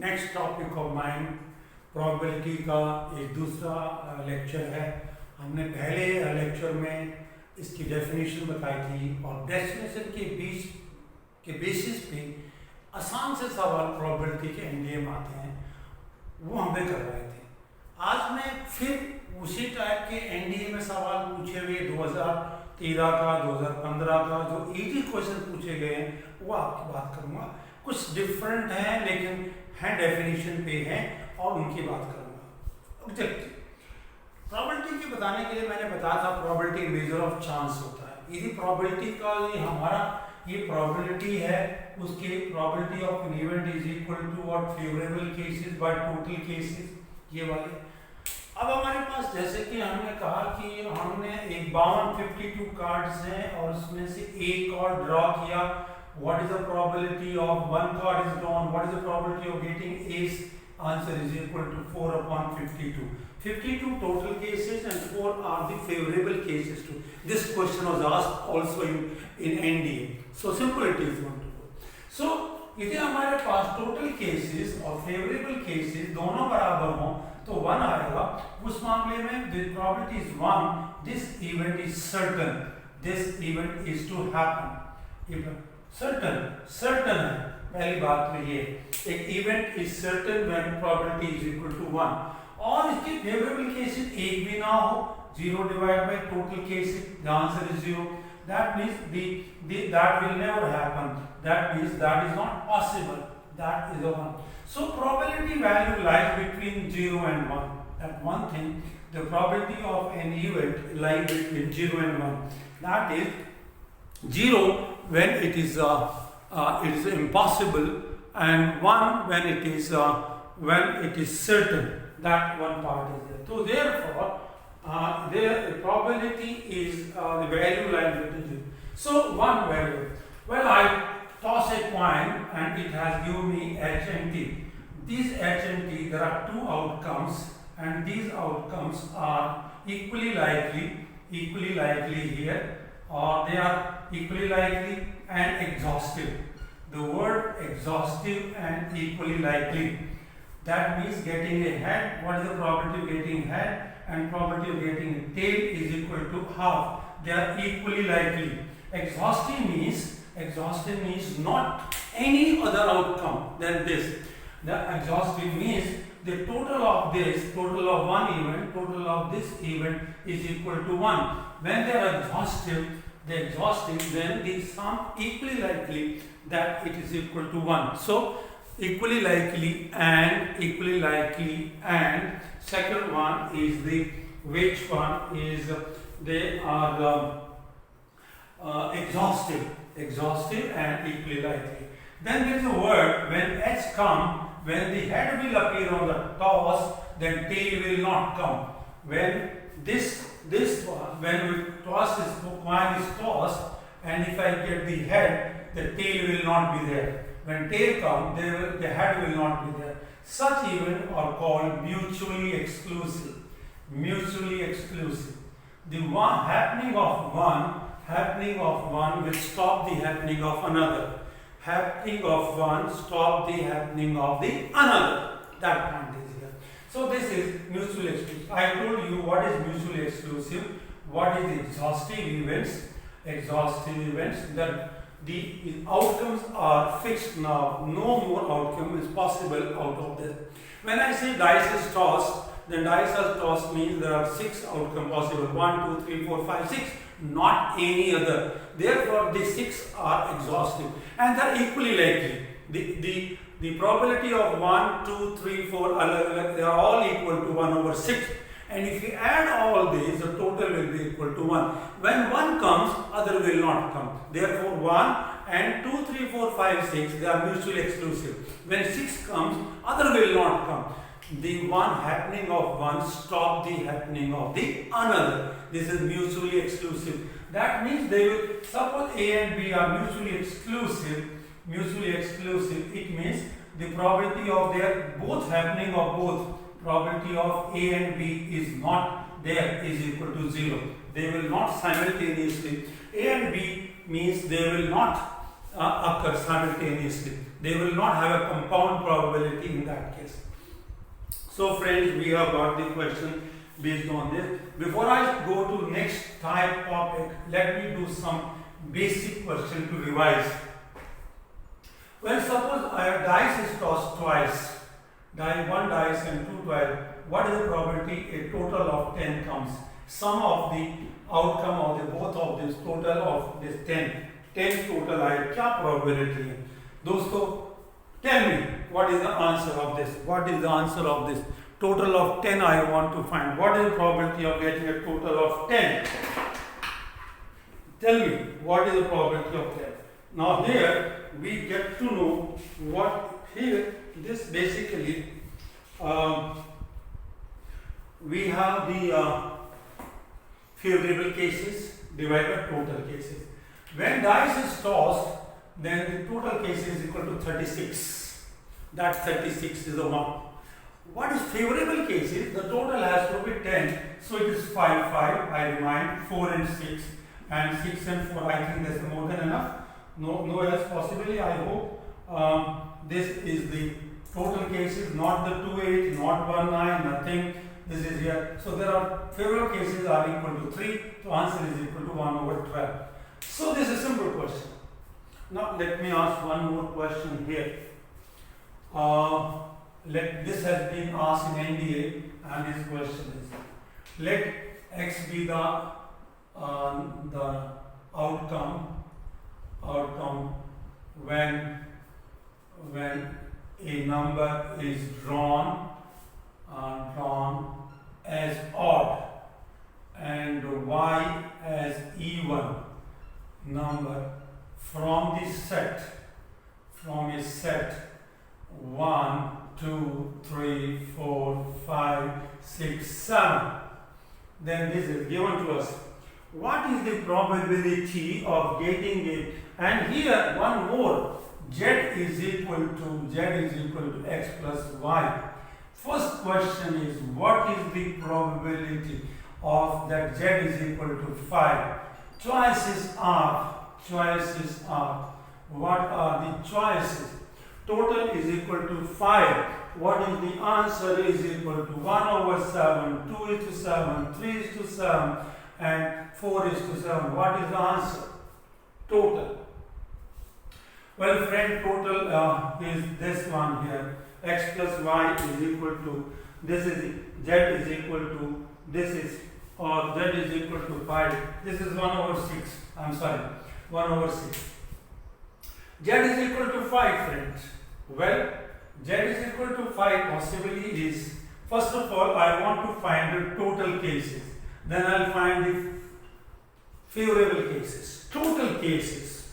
Next topic of mind probability का एक दूसरा लेक्चर है। हमने पहले लेक्चर में इसकी डेफिनेशन बताई थी और डेफिनेशन के बेसिस पे आसान से सवाल प्रोबेबिलिटी के एनडीए में आते हैं, वो हमें करवाए थे। आज मैं फिर उसी टाइप के एनडीए में सवाल पूछे हुए 2013 का 2015 का जो इजी क्वेश्चन पूछे गए हैं वो आपकी बात करूँगा। कुछ डिफरेंट हैं लेकिन हैं डेफिनेशन पे हैं और उनकी बात करूँगा। ऑब्जेक्टिव प्रोबेबिलिटी की बताने के लिए मैंने बताया था प्रोबेबिलिटी मेजर ऑफ चांस होता है। यदि प्रोबेबिलिटी का ये प्रोबेबिलिटी है, उसकी probability of an event is equal to what favourable cases by total cases, ये वाले। अब हमारे पास जैसे कि हमने कहा कि हमने एक 52 कार्ड्स हैं और उसमें से एक कार्ड ड्रॉ किया। What is the probability of one card is drawn? What is the probability of getting ace? Answer is equal to 4 upon 52. 52 total cases and 4 are the favorable cases too. This question was asked also in NDA. So simple it is going to go. So यदि हमारे पास total cases और favorable cases दोनों बराबर हों तो 1 आएगा। उस मामले में the probability is 1. This event is certain. This event is to happen. Certain है पहली बात तो ये एक event is certain when probability is equal to 1 और इसके फेवरेबल केसेस एक भी ना हो, 0 divide by total cases, the answer is 0। That means that will never happen, that means that is not possible, that is 1। So probability value lies between 0 and 1। That one thing, the probability of an event lies between 0 and 1, that is 0 when it is impossible and 1 when it is certain. That one part is there. So therefore the probability is the value lies between 0. So one value, well, I toss a coin and it has given me H and T. These H and T, there are two outcomes and these outcomes are equally likely here, or they are equally likely and exhaustive. The word exhaustive and equally likely, that means getting a head. What is the probability of getting head and probability of getting a tail is equal to half. They are equally likely. Exhaustive means not any other outcome than this. The exhaustive means the total of one event, total of this event is equal to 1. When they are exhaustive, then the sum equally likely that it is equal to 1. So equally likely and second one is which one is they are exhaustive and equally likely. Then there is a word when H come, when the head will appear on the toss, then tail will not come. When when we toss this coin is tossed and if I get the head, the tail will not be there. When tail comes, the head will not be there. Such events are called mutually exclusive. The happening of one will stop the happening of another. Happening of one stop the happening of the another. That point is here. So this is mutually exclusive. I told you what is mutually exclusive, what is exhaustive events. That the outcomes are fixed now. No more outcome is possible out of this. When I say dice is tossed, then dice is tossed means there are 6 outcomes possible. 1, 2, 3, 4, 5, 6. Not any other. Therefore, the 6 are exhaustive and they are equally likely. The probability of 1, 2, 3, 4, they are all equal to 1 over 6. And if you add all these, the total will be equal to 1. When 1 comes, other will not come. Therefore, 1 and 2, 3, 4, 5, 6, they are mutually exclusive. When 6 comes, other will not come. The one happening of one stop the happening of the another. This is mutually exclusive. That means they will, suppose A and B are mutually exclusive, it means the probability of their both happening of both, probability of A and B is not there, is equal to 0. They will not simultaneously. A and B means they will not occur simultaneously. They will not have a compound probability in that case. So friends, we have got the question based on this. Before I go to next type topic, let me do some basic question to revise. Well, suppose a dice is tossed twice, one dice and two dice, what is the probability a total of 10 comes? Sum of the outcome of the both of this total of this 10 total आए, क्या probability है? दोस्तों, tell me what is the answer of this? What is the answer of this? Total of 10 I want to find. What is the probability of getting a total of 10? Tell me what is the probability of 10? Now here we get to know what here this basically we have the favorable cases divided by total cases. When dice is tossed, then the total cases is equal to 36. That 36 is the one. What is favorable cases? The total has to be 10. So it is 5, 5, I remind, 4 and 6. And 6 and 4, I think that's more than enough. No else possibly, I hope. This is the total cases, not the 2, 8, not 1, 9, nothing. This is here. So there are favorable cases are equal to 3. So answer is equal to 1 over 12. So this is a simple question. Now let me ask one more question here. This has been asked in NDA, and this question is: let x be the outcome when a number is drawn as odd and y as even number from a set 1, 2, 3, 4, 5, 6, 7. Then this is given to us. What is the probability of getting it? And here one more, z is equal to x plus y. First question is, what is the probability of that z is equal to 5? Choices are, what are the choices? Total is equal to 5. What is the answer? Is equal to 1 over 7, 2 is to 7, 3 is to 7, and 4 is to 7. What is the answer? Total. Well, friend, total is this one here. X plus y is equal to, this is z is equal to, this is, or z is equal to 5. This is 1 over 6. I'm sorry, 1 over 6. Z is equal to 5, friends. Well, Z is equal to 5 possibly is, first of all, I want to find the total cases. Then I'll find the favorable cases. Total cases.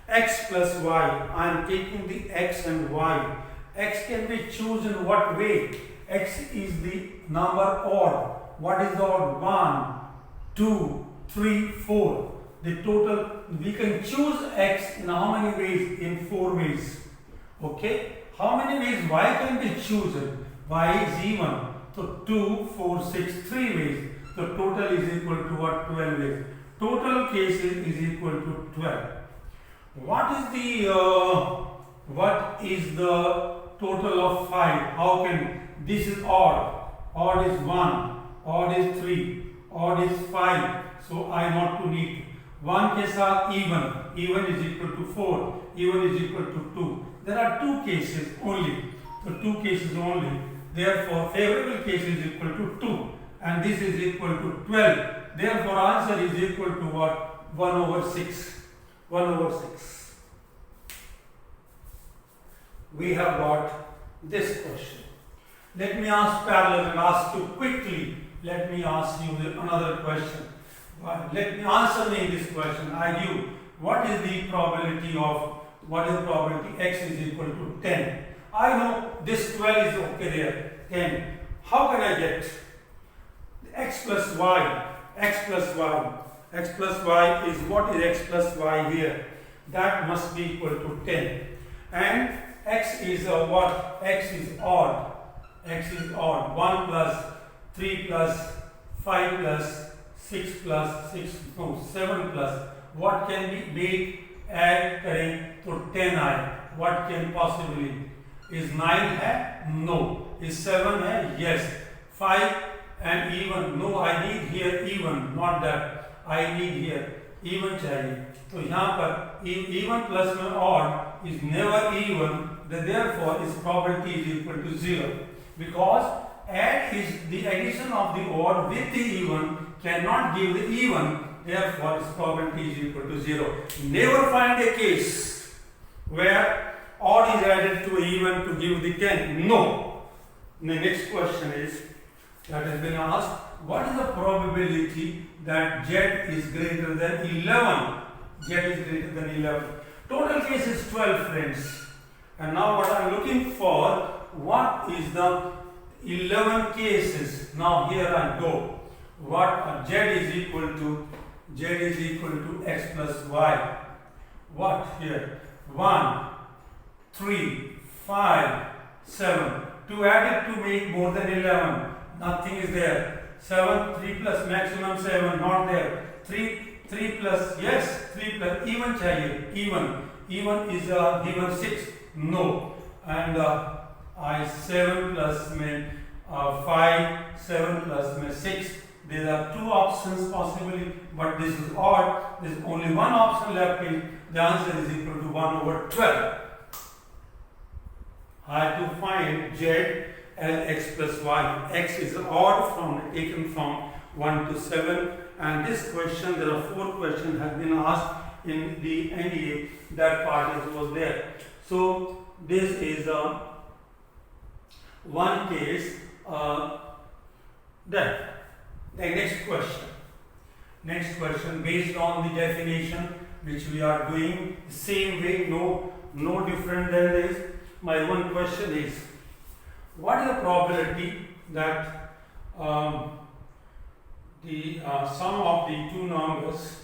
X plus y. I am taking the x and y. X can be chosen what way? X is the number odd. What is the odd? 1, 2, 3, 4. The total, we can choose x in how many ways? In 4 ways. Okay? How many ways y can be chosen? Y is even. So 2, 4, 6, 3 ways. So total is equal to what? 12 ways. Total cases is equal to 12. What is the total of 5? How can, this is odd. Odd is 1. Odd is 3. Odd is 5. So I not to need. One case are even. Even is equal to 4. Even is equal to 2. There are 2 cases only. So 2 cases only. Therefore, favorable case is equal to 2. And this is equal to 12. Therefore, answer is equal to what? 1 over 6. 1 over 6. We have got this question. Let me ask parallel and ask you quickly. Let me ask you another question. Let me answer me this question. I knew what is the probability x is equal to 10. I know this 12 is okay there. 10. How can I get x plus y? X plus y. X plus y is, what is x plus y here? That must be equal to 10. And x is what? X is odd. X is odd. 1 plus 3 plus 5 plus 6 plus 6, no, 7 plus. What can we make add करें तो 10 आए. What can possibly? Is 9 है? No. Is 7 है? Yes. 5 and even? No, I need here even, not that. I need here even चाहिए. तो यहाँ पर even plus में odd is never even. Therefore, its probability is equal to 0. Because add is the addition of the odd with the even cannot give the even. Therefore, its probability is equal to 0. Never find a case where odd is added to even to give the 10. No. The next question is that has been asked. What is the probability that Z is greater than 11? Z is greater than 11. Total case is 12, friends. And now what I am looking for, what is the 11 cases? Now here I go. What Z is equal to x plus y. What here? 1, 3, 5, 7. To add it to make more than 11. Nothing is there. 7, 3 plus maximum 7, not there. 3 plus, yes, 3 plus, even चाहिए, even is given 6, no. And I 7 plus में 5, 7 plus में 6. There are two options possibly, but this is odd. There is only one option left. The answer is equal to 1 over 12. I have to find Z as x plus y. X is odd taken from 1 to 7. And this question, there are 4 questions has been asked in the NDA. That part was there. So this is one case. Then the next question based on the definition which we are doing same way, no different than this. My one question is, what is the probability that the sum of the two numbers,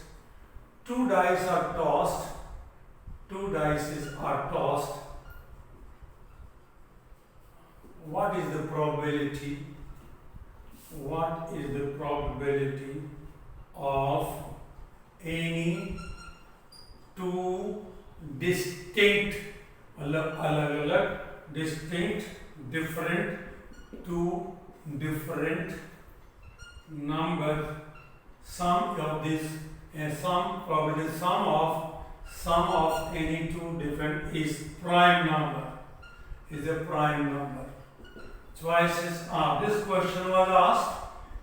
2 dice are tossed, 2 dice are tossed, what is the probability of any two distinct different number, sum of this and sum of any two different is prime number, is a prime number. Choices are, this question was asked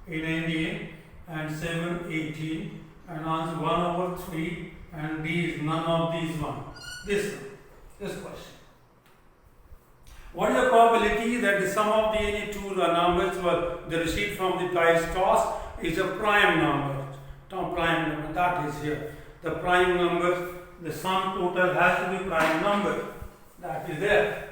in NDA and 7, 18 and answer 1 over 3 and D is none of these one. This question. What is the probability that the sum of the any two numbers were the receipt from the dice toss is a prime number? That is here. The prime number, the sum total has to be prime number. That is there.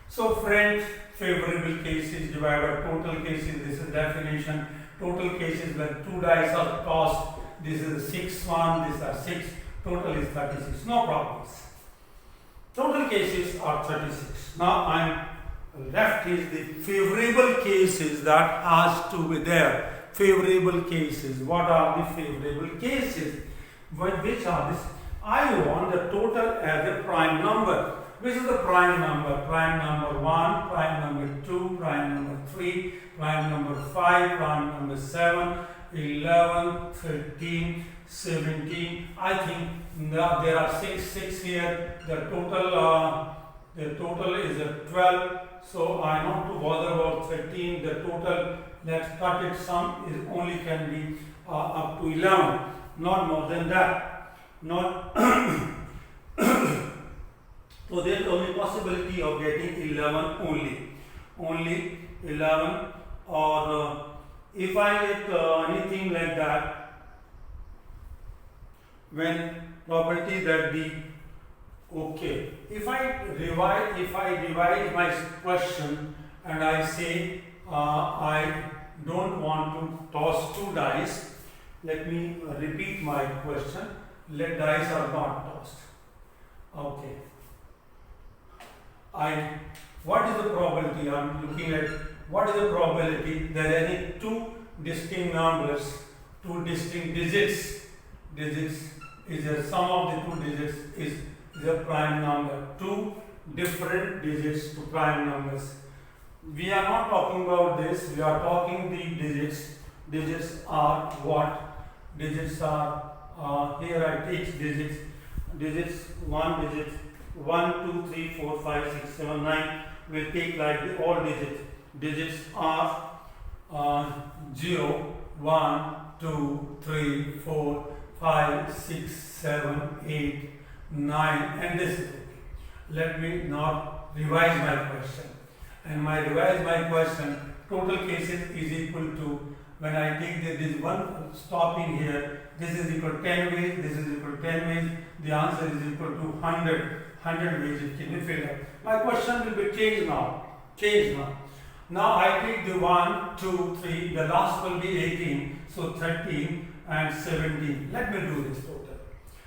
So friends, favorable cases divided by total cases. This is definition. Total cases when 2 dice are tossed. This is the 6th one. These are 6. Total is 36. No problems. Total cases are 36. Now I am left is the favorable cases that has to be there. Favorable cases. What are the favorable cases? Which are this? I want the total as a prime number. Which is the prime number? Prime number 1, prime number 2, prime number 3, prime number 5, prime number 7, 11, 13, 17. I think there are 6 here. The total is 12. So I not to bother about 13. The total, let's cut it, sum is only can be up to 11, not more than that. Not so there is only possibility of getting 11 only 11, or if I get anything like that, when probability that the okay, if I divide my question and I say I don't want to toss 2 dice, let me repeat my question. Let dice are not tossed. Okay. What is the probability? I am looking at what is the probability that any two distinct numbers, two distinct digits is a sum of the two digits is a prime number. Two different digits to prime numbers. We are not talking about this. We are talking the digits. Digits are what? Digits are here I teach digits. Digits, one digit, 1, 2, 3, 4, 5, 6, 7, 9. We'll take like the all digits. Digits are 0, 1, 2, 3, 4, 5, 6, 7, 8, 9, and this is okay. Let me now revise my question. And revise my question, total cases is equal to, when I take this one stopping here, this is equal to 10 ways, this is equal to 10 ways, the answer is equal to 100 ways it can be filled up. My question will be changed now. Now I take the 1, 2, 3, the last will be 18, so 13 and 17. Let me do this total.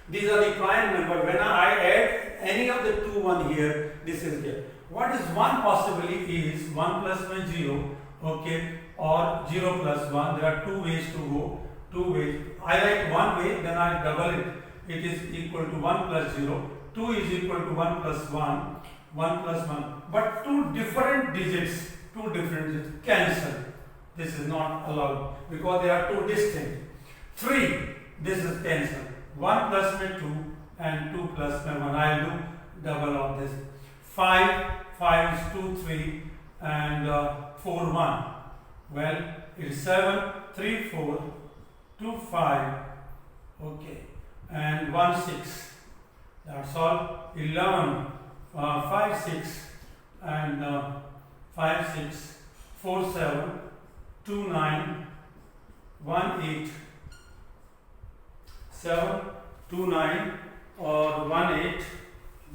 These are the prime number. When I add any of the two one here, this is here. What is 1 possibly is 1 plus 1 0, okay, or 0 plus 1. There are two ways to go. Two ways. I write one way, then I double it. It is equal to 1 plus 0. 2 is equal to 1 plus 1. 1 plus 1. But two different digits cancel. This is not allowed because they are too distinct. 3, this is cancel. 1 plus 2 and 2 plus 1. I will do double of this. 5 is 2, 3 and 4, 1. Well, it's 7, 3, 4, 2, 5. Okay. And 1, 6. That's all. 11, 5, 6 and 5, 6, 4, 7, 2, 9, 1, 8, 7, 2, 9 or 1, 8.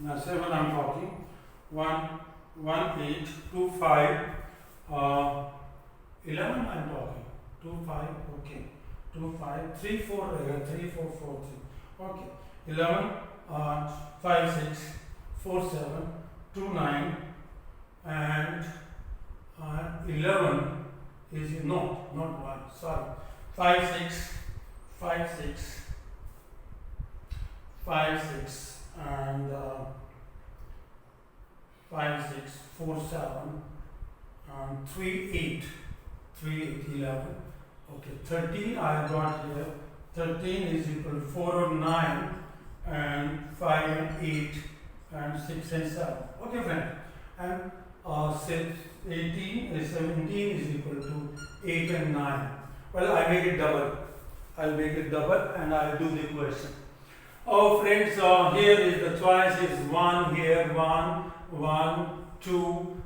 Now 7 I'm talking. 1, 8, 2, 5, 11 I'm talking. 2, 5, okay. 2, 5, 3, 4, 3, 4, 4, 3. Okay. 11, 5, 6, 4, 7, 2, 9 and 11 is not 1, sorry. 5, 6, 5, 6, 5, 6 and 5, 6, 4, 7 and 3, 8, 3, 8, 11. Okay, 13 I got here. 13 is equal to 4 and 9 and 5 and 8 and 6 and 7. Okay, friend. And 18 17 is equal to 8 and 9. Well, I make it double. I'll make it double and I'll do the question. Oh, friends, here is the choice is 1 here, 1, 2,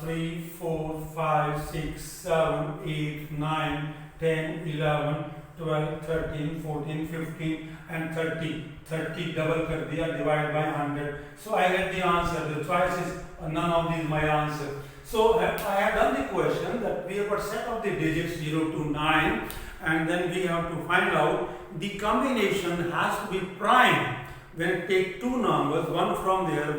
3, 4, 5, 6, 7, 8, 9, 10, 11, 12, 13, 14, 15 and 30. 30 double kar diya, divide by 100. So I get the answer. The choice is none of these my answer. So I have done the question that we have got set of the digits 0 to 9 and then we have to find out the combination has to be prime. When I take two numbers, one from there,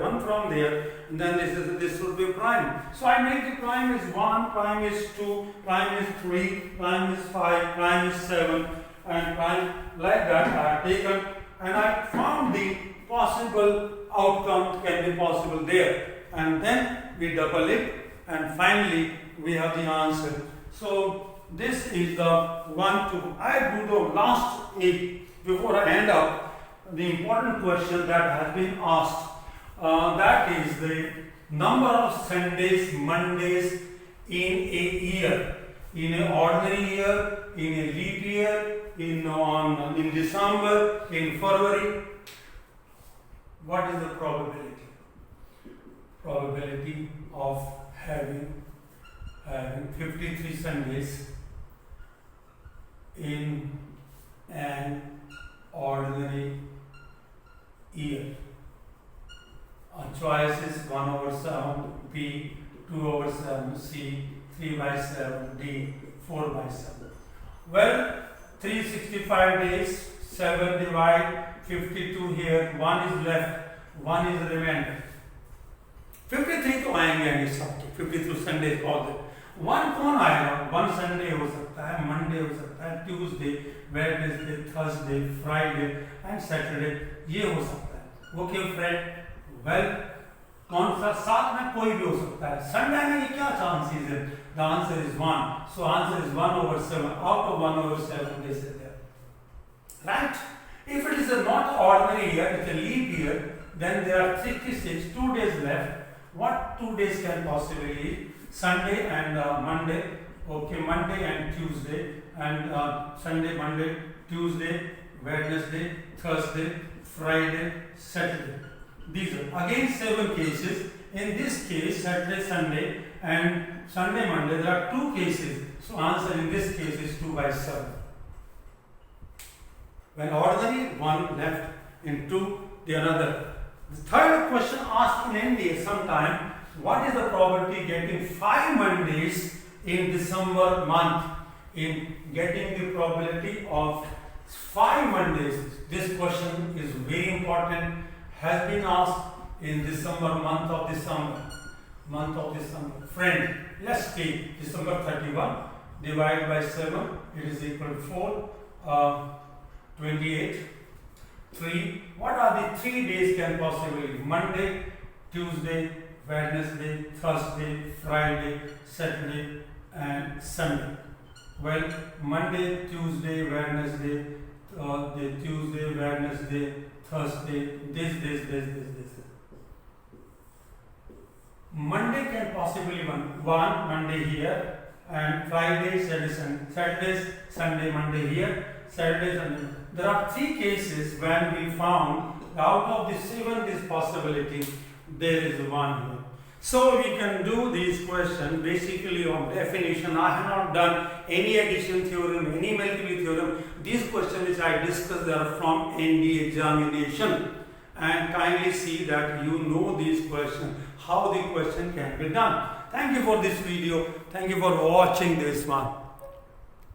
and then this should be prime. So I make the prime is 1, prime is 2, prime is 3, prime is 5, prime is 7, and prime like that I have taken, and I found the possible outcome can be possible there. And then we double it, and finally we have the answer. So this is the 1, 2. I do the last 8 before I end up. The important question that has been asked, that is the number of Sundays, Mondays in a year, in an ordinary year, in a leap year, in December, in February. What is the probability? Probability of having 53 Sundays in an ordinary year. Choice is 1 over 7, B 2 over 7, C 3 by 7, D 4 by 7. Well, 365 days, 7 divide 52 here, 1 is left, 1 is remainder. 53 तो आएंगे आगे सबके 53 Sundays all that. One कौन आएगा? One Sunday हो सकता है, Monday हो सकता है, Tuesday, Wednesday, Thursday, Friday and Saturday, ये हो सकता है। ओके फ्रेंड, वेल कौन सा? साथ में कोई भी हो सकता है। संडे में ये क्या चांसेस है? The answer is 1, so answer is 1/7, out of 1/7 days is there, right? If it is a not ordinary year, it's a leap year, then there are 66, 2 days left. What 2 days can possibly be? Sunday and Monday. Okay, Monday and Tuesday, and Sunday, Monday, Tuesday, Wednesday, Thursday, Friday, Saturday. These are again 7 cases. In this case, Saturday, Sunday, and Sunday, Monday, there are 2 cases. So answer in this case is 2/7. When ordinary, one left, in 2 the another. The third question asked in India sometime, what is the probability getting 5 Mondays in December month? In getting the probability of 5 Mondays, this question is very important, has been asked in December, month of December. Friend, let's take December 31, divide by 7, it is equal to 4, 28, 3. What are the 3 days can possibly be? Monday, Tuesday, Wednesday, Thursday, Friday, Saturday and Sunday. Well, Monday, Tuesday, Wednesday, Tuesday, Wednesday, Thursday, this. Monday can possibly be one Monday here, and Friday, Saturday, Sunday, Monday here, Saturday, Sunday. There are 3 cases when we found out of the 7 this possibility, there is 1 here. So we can do this question basically on definition. I have not done any addition theorem, any multiple theorem. These questions which I discussed, they are from ND examination. And kindly see that you know these questions, how the question can be done. Thank you for this video. Thank you for watching this one.